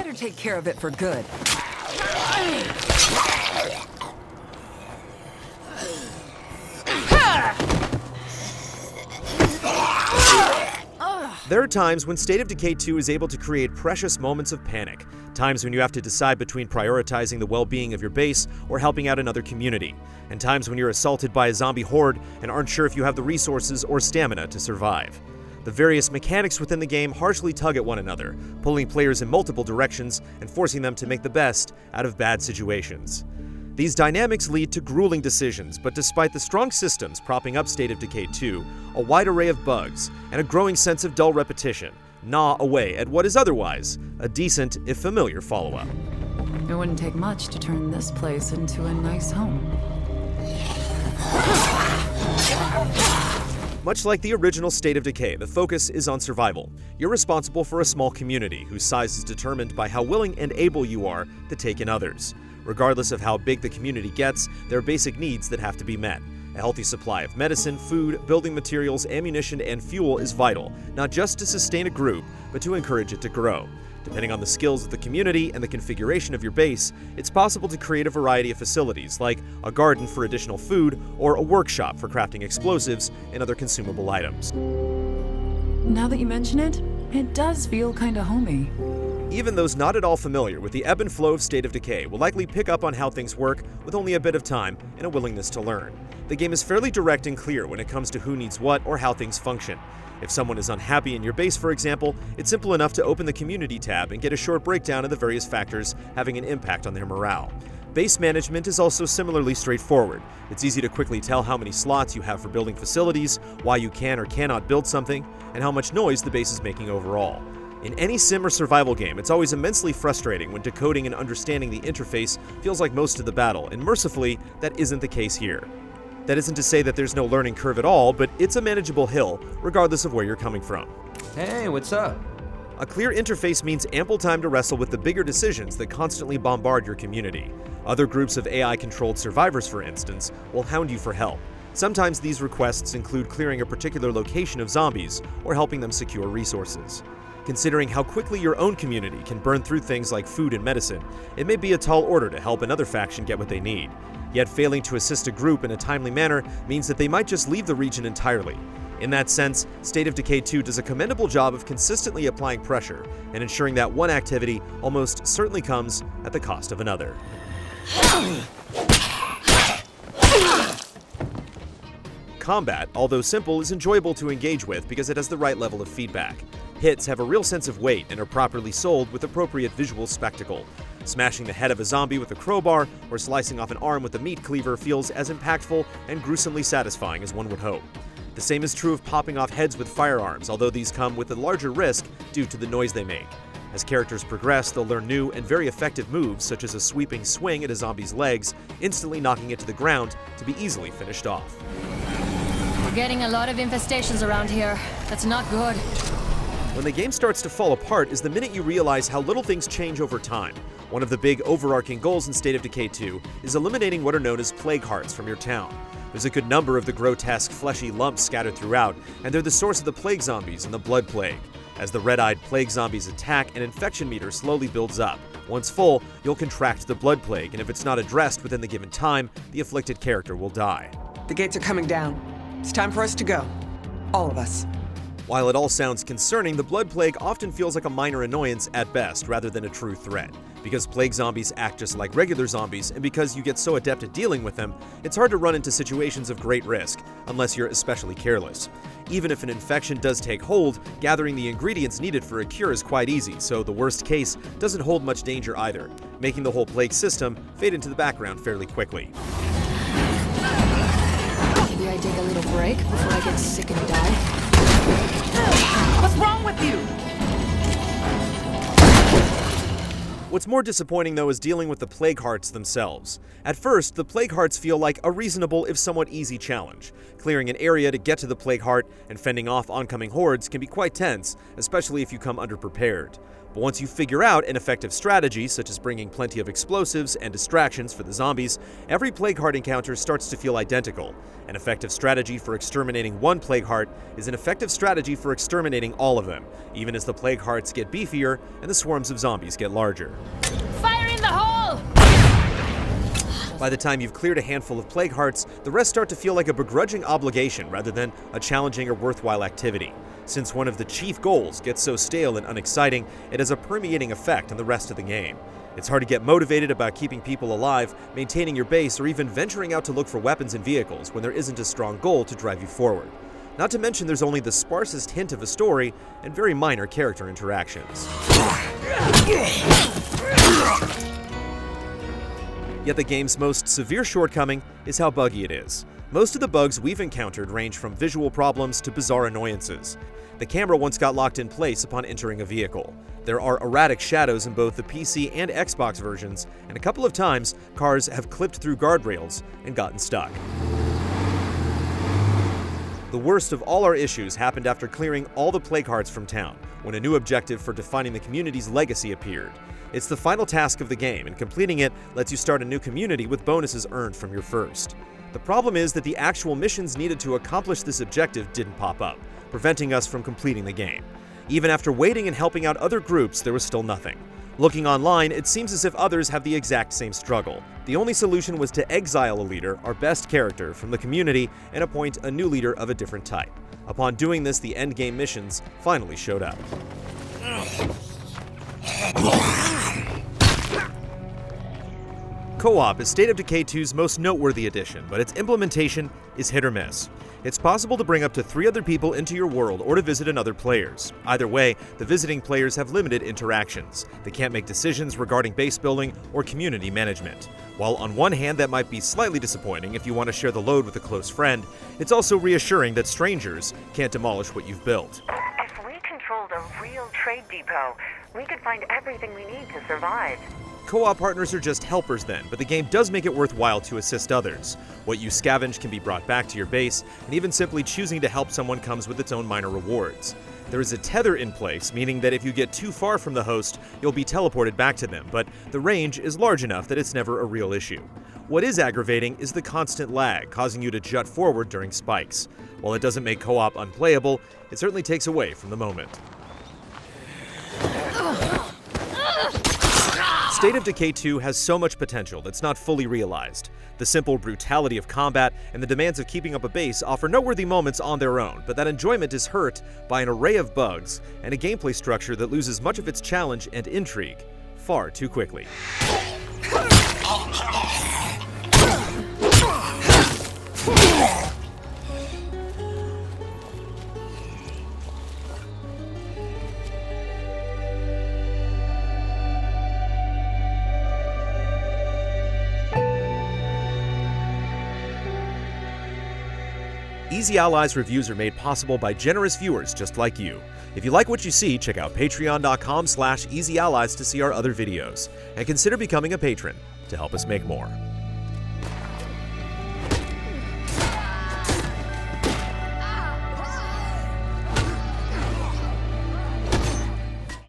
better take care of it for good. There are times when State of Decay 2 is able to create precious moments of panic, times when you have to decide between prioritizing the well-being of your base or helping out another community, and times when you're assaulted by a zombie horde and aren't sure if you have the resources or stamina to survive. The various mechanics within the game harshly tug at one another, pulling players in multiple directions and forcing them to make the best out of bad situations. These dynamics lead to grueling decisions, but despite the strong systems propping up State of Decay 2, a wide array of bugs, and a growing sense of dull repetition gnaw away at what is otherwise a decent, if familiar, follow-up. It wouldn't take much to turn this place into a nice home. Much like the original State of Decay, the focus is on survival. You're responsible for a small community whose size is determined by how willing and able you are to take in others. Regardless of how big the community gets, there are basic needs that have to be met. A healthy supply of medicine, food, building materials, ammunition, and fuel is vital, not just to sustain a group, but to encourage it to grow. Depending on the skills of the community and the configuration of your base, it's possible to create a variety of facilities, like a garden for additional food or a workshop for crafting explosives and other consumable items. Now that you mention it, it does feel kinda homey. Even those not at all familiar with the ebb and flow of State of Decay will likely pick up on how things work with only a bit of time and a willingness to learn. The game is fairly direct and clear when it comes to who needs what or how things function. If someone is unhappy in your base, for example, it's simple enough to open the Community tab and get a short breakdown of the various factors having an impact on their morale. Base management is also similarly straightforward. It's easy to quickly tell how many slots you have for building facilities, why you can or cannot build something, and how much noise the base is making overall. In any sim or survival game, it's always immensely frustrating when decoding and understanding the interface feels like most of the battle, and mercifully, that isn't the case here. That isn't to say that there's no learning curve at all, but it's a manageable hill, regardless of where you're coming from. Hey, what's up? A clear interface means ample time to wrestle with the bigger decisions that constantly bombard your community. Other groups of AI-controlled survivors, for instance, will hound you for help. Sometimes these requests include clearing a particular location of zombies or helping them secure resources. Considering how quickly your own community can burn through things like food and medicine, it may be a tall order to help another faction get what they need. Yet failing to assist a group in a timely manner means that they might just leave the region entirely. In that sense, State of Decay 2 does a commendable job of consistently applying pressure and ensuring that one activity almost certainly comes at the cost of another. Combat, although simple, is enjoyable to engage with because it has the right level of feedback. Hits have a real sense of weight and are properly sold with appropriate visual spectacle. Smashing the head of a zombie with a crowbar or slicing off an arm with a meat cleaver feels as impactful and gruesomely satisfying as one would hope. The same is true of popping off heads with firearms, although these come with a larger risk due to the noise they make. As characters progress, they'll learn new and very effective moves, such as a sweeping swing at a zombie's legs, instantly knocking it to the ground to be easily finished off. We're getting a lot of infestations around here. That's not good. When the game starts to fall apart is the minute you realize how little things change over time. One of the big overarching goals in State of Decay 2 is eliminating what are known as plague hearts from your town. There's a good number of the grotesque, fleshy lumps scattered throughout, and they're the source of the plague zombies and the blood plague. As the red-eyed plague zombies attack, an infection meter slowly builds up. Once full, you'll contract the blood plague, and if it's not addressed within the given time, the afflicted character will die. The gates are coming down. It's time for us to go. All of us. While it all sounds concerning, the blood plague often feels like a minor annoyance at best rather than a true threat. Because plague zombies act just like regular zombies, and because you get so adept at dealing with them, it's hard to run into situations of great risk, unless you're especially careless. Even if an infection does take hold, gathering the ingredients needed for a cure is quite easy, so the worst case doesn't hold much danger either, making the whole plague system fade into the background fairly quickly. Maybe I take a little break before I get sick and die. What's wrong with you? What's more disappointing, though, is dealing with the plague hearts themselves. At first, the plague hearts feel like a reasonable, if somewhat easy challenge. Clearing an area to get to the plague heart and fending off oncoming hordes can be quite tense, especially if you come underprepared. But once you figure out an effective strategy, such as bringing plenty of explosives and distractions for the zombies, every plague heart encounter starts to feel identical. An effective strategy for exterminating one plague heart is an effective strategy for exterminating all of them, even as the plague hearts get beefier and the swarms of zombies get larger. Fire in the hole! By the time you've cleared a handful of plague hearts, the rest start to feel like a begrudging obligation rather than a challenging or worthwhile activity. Since one of the chief goals gets so stale and unexciting, it has a permeating effect on the rest of the game. It's hard to get motivated about keeping people alive, maintaining your base, or even venturing out to look for weapons and vehicles when there isn't a strong goal to drive you forward. Not to mention there's only the sparsest hint of a story and very minor character interactions. Yet the game's most severe shortcoming is how buggy it is. Most of the bugs we've encountered range from visual problems to bizarre annoyances. The camera once got locked in place upon entering a vehicle. There are erratic shadows in both the PC and Xbox versions, and a couple of times, cars have clipped through guardrails and gotten stuck. The worst of all our issues happened after clearing all the plague hearts from town, when a new objective for defining the community's legacy appeared. It's the final task of the game, and completing it lets you start a new community with bonuses earned from your first. The problem is that the actual missions needed to accomplish this objective didn't pop up, preventing us from completing the game. Even after waiting and helping out other groups, there was still nothing. Looking online, it seems as if others have the exact same struggle. The only solution was to exile a leader, our best character, from the community and appoint a new leader of a different type. Upon doing this, the endgame missions finally showed up. Co-op is State of Decay 2's most noteworthy addition, but its implementation is hit or miss. It's possible to bring up to 3 other people into your world or to visit another players. Either way, the visiting players have limited interactions. They can't make decisions regarding base building or community management. While on one hand that might be slightly disappointing if you want to share the load with a close friend, it's also reassuring that strangers can't demolish what you've built. If we controlled a real trade depot, we could find everything we need to survive. Co-op partners are just helpers then, but the game does make it worthwhile to assist others. What you scavenge can be brought back to your base, and even simply choosing to help someone comes with its own minor rewards. There is a tether in place, meaning that if you get too far from the host, you'll be teleported back to them, but the range is large enough that it's never a real issue. What is aggravating is the constant lag, causing you to jut forward during spikes. While it doesn't make co-op unplayable, it certainly takes away from the moment. State of Decay 2 has so much potential that's not fully realized. The simple brutality of combat and the demands of keeping up a base offer noteworthy moments on their own, but that enjoyment is hurt by an array of bugs and a gameplay structure that loses much of its challenge and intrigue far too quickly. Easy Allies reviews are made possible by generous viewers just like you. If you like what you see, check out patreon.com/easyallies to see our other videos, and consider becoming a patron to help us make more.